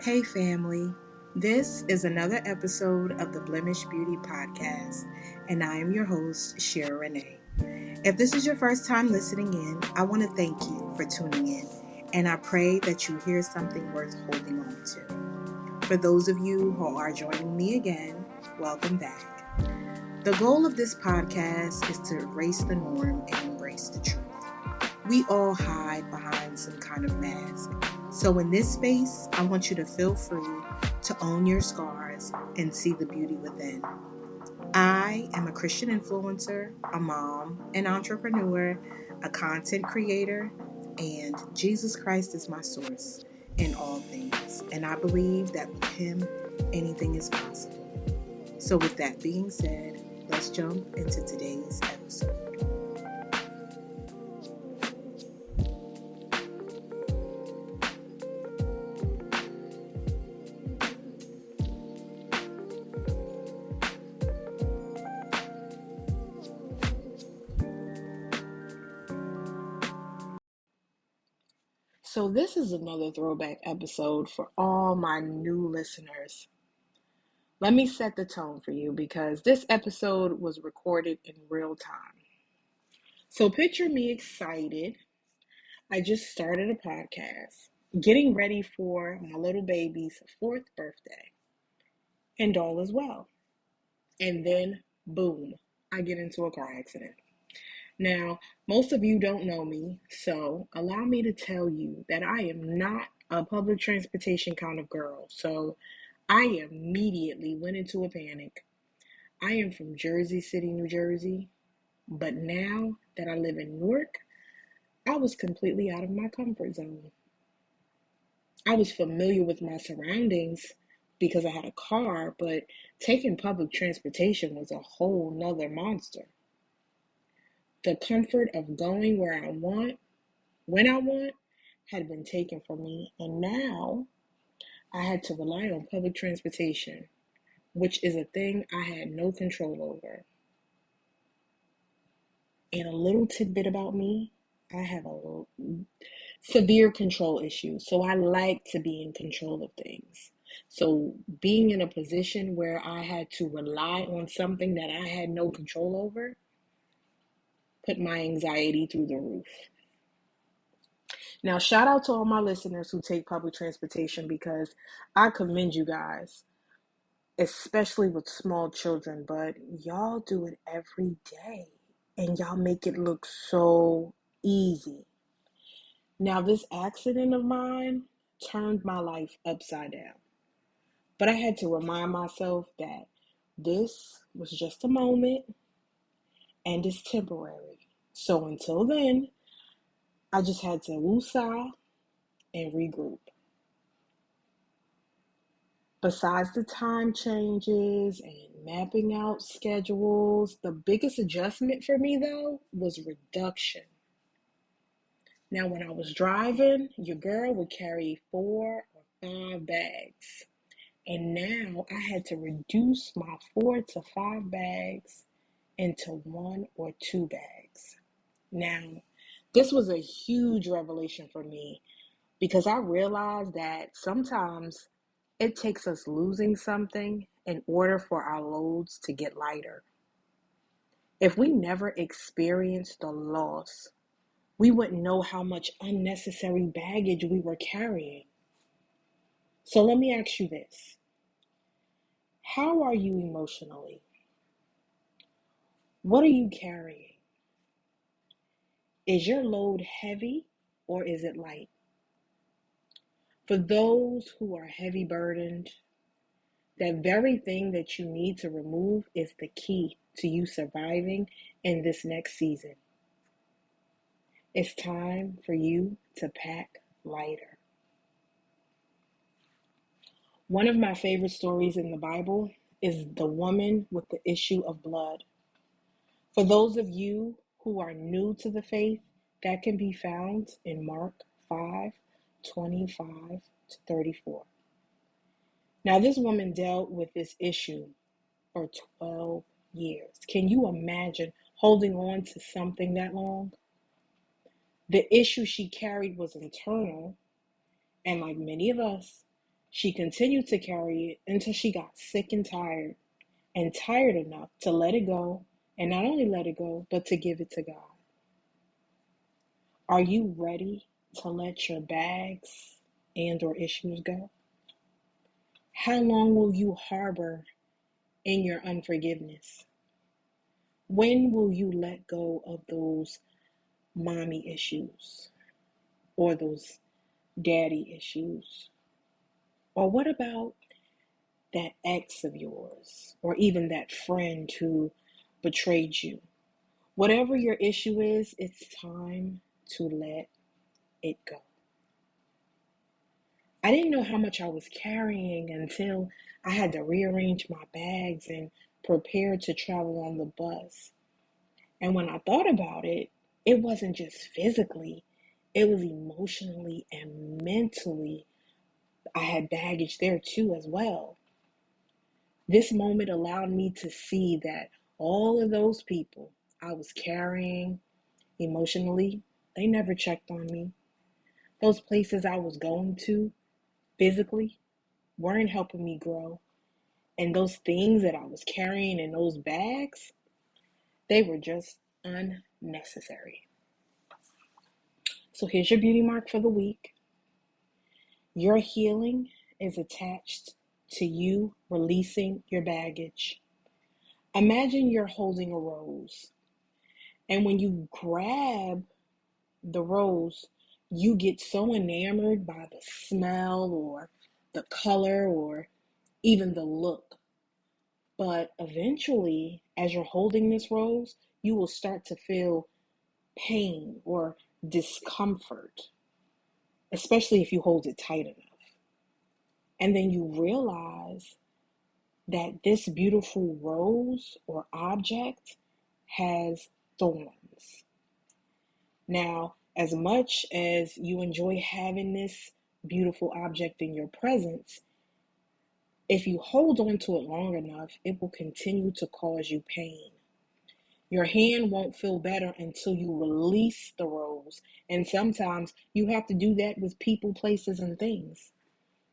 Hey family, this is another episode of the Blemish Beauty Podcast, and I am your host, Shara Renee. If this is your first time listening in, I want to thank you for tuning in, and I pray that you hear something worth holding on to. For those of you who are joining me again, welcome back. The goal of this podcast is to erase the norm and embrace the truth. We all hide behind some kind of mask. So in this space, I want you to feel free to own your scars and see the beauty within. I am a Christian influencer, a mom, an entrepreneur, a content creator, and Jesus Christ is my source in all things. And I believe that with Him, anything is possible. So with that being said, let's jump into today's episode. So this is another throwback episode for all my new listeners. Let me set the tone for you because this episode was recorded in real time. So picture me excited. I just started a podcast, getting ready for my little baby's 4th birthday, and all is well. And then, boom, I get into a car accident. Now, most of you don't know me, so allow me to tell you that I am not a public transportation kind of girl. So I immediately went into a panic. I am from Jersey City, New Jersey, but now that I live in Newark, I was completely out of my comfort zone. I was familiar with my surroundings because I had a car, but taking public transportation was a whole nother monster. The comfort of going where I want, when I want, had been taken from me, and now I had to rely on public transportation, which is a thing I had no control over. And a little tidbit about me, I have a severe control issues, so I like to be in control of things. So being in a position where I had to rely on something that I had no control over put my anxiety through the roof. Now, shout out to all my listeners who take public transportation because I commend you guys, especially with small children, but y'all do it every day and y'all make it look so easy. Now, this accident of mine turned my life upside down, but I had to remind myself that this was just a moment and it's temporary. So until then, I just had to woosah and regroup. Besides the time changes and mapping out schedules, the biggest adjustment for me though was reduction. Now, when I was driving, your girl would carry 4 or 5 bags. And now I had to reduce my 4 to 5 bags into 1 or 2 bags. Now, this was a huge revelation for me because I realized that sometimes it takes us losing something in order for our loads to get lighter. If we never experienced the loss, we wouldn't know how much unnecessary baggage we were carrying. So let me ask you this. How are you emotionally? What are you carrying? Is your load heavy or is it light? For those who are heavy burdened, that very thing that you need to remove is the key to you surviving in this next season. It's time for you to pack lighter. One of my favorite stories in the Bible is the woman with the issue of blood. For those of you who are new to the faith, that can be found in Mark 5:25 to 34. Now, this woman dealt with this issue for 12 years. Can you imagine holding on to something that long? The issue she carried was internal, and like many of us, She continued to carry it until she got sick and tired enough to let it go, and not only let it go, but to give it to God. Are you ready to let your bags and or issues go? How long will you harbor in your unforgiveness? When will you let go of those mommy issues or those daddy issues? Or what about that ex of yours or even that friend who betrayed you? Whatever your issue is, it's time to let it go. I didn't know how much I was carrying until I had to rearrange my bags and prepare to travel on the bus. And when I thought about it, it wasn't just physically, it was emotionally and mentally. I had baggage there too, as well. This moment allowed me to see that all of those people I was carrying emotionally, they never checked on me. Those places I was going to physically weren't helping me grow. And those things that I was carrying in those bags, they were just unnecessary. So here's your beauty mark for the week. Your healing is attached to you releasing your baggage. Imagine you're holding a rose, and when you grab the rose, you get so enamored by the smell or the color or even the look. But eventually, as you're holding this rose, you will start to feel pain or discomfort, especially if you hold it tight enough. And then you realize that this beautiful rose or object has thorns. Now, as much as you enjoy having this beautiful object in your presence, if you hold on to it long enough, it will continue to cause you pain. Your hand won't feel better until you release the rose. And sometimes you have to do that with people, places, and things.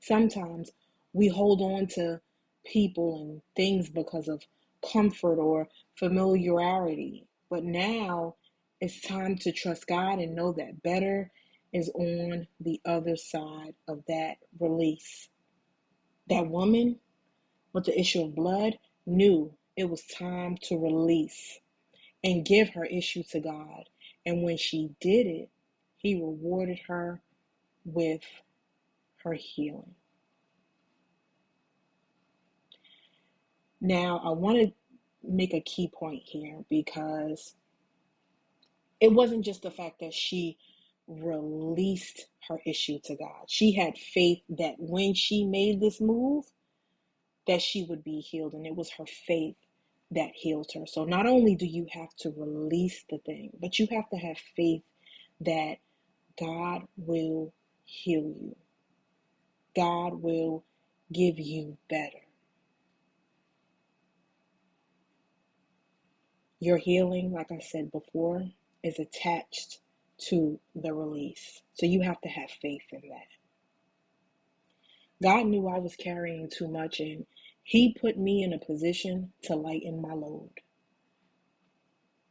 Sometimes we hold on to people and things because of comfort or familiarity. But now it's time to trust God and know that better is on the other side of that release. That woman with the issue of blood knew it was time to release and give her issue to God. And when she did it, He rewarded her with her healing. Now, I want to make a key point here because it wasn't just the fact that she released her issue to God. She had faith that when she made this move, that she would be healed, and it was her faith that healed her. So not only do you have to release the thing, but you have to have faith that God will heal you. God will give you better. Your healing, like I said before, is attached to the release. So you have to have faith in that. God knew I was carrying too much, and He put me in a position to lighten my load.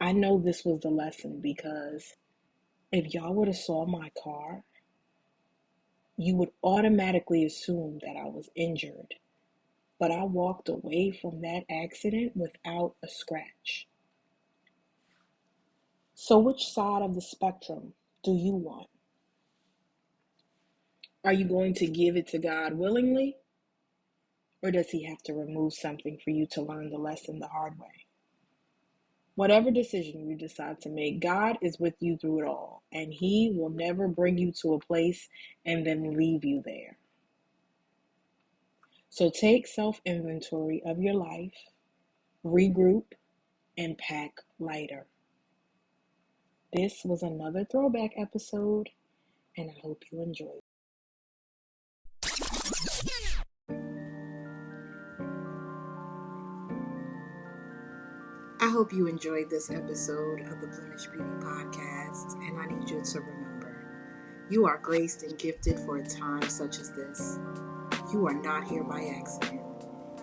I know this was the lesson because if y'all would have saw my car, you would automatically assume that I was injured. But I walked away from that accident without a scratch. So which side of the spectrum do you want? Are you going to give it to God willingly? Or does He have to remove something for you to learn the lesson the hard way? Whatever decision you decide to make, God is with you through it all, and He will never bring you to a place and then leave you there. So take self-inventory of your life, regroup, and pack lighter. This was another throwback episode, and I hope you enjoyed. I hope you enjoyed this episode of the Blemish Beauty Podcast, and I need you to remember, you are graced and gifted for a time such as this. You are not here by accident.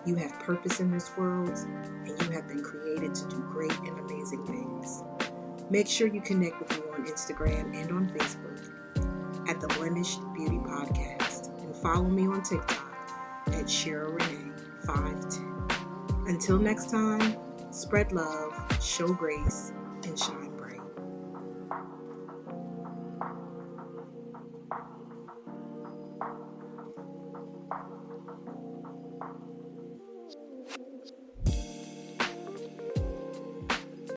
You have purpose in this world, and you have been created to do great and amazing things. Make sure you connect with me on Instagram and on Facebook at the Blemished Beauty Podcast, and follow me on TikTok at Cheryl Renee 510. Until next time, spread love, show grace, and shine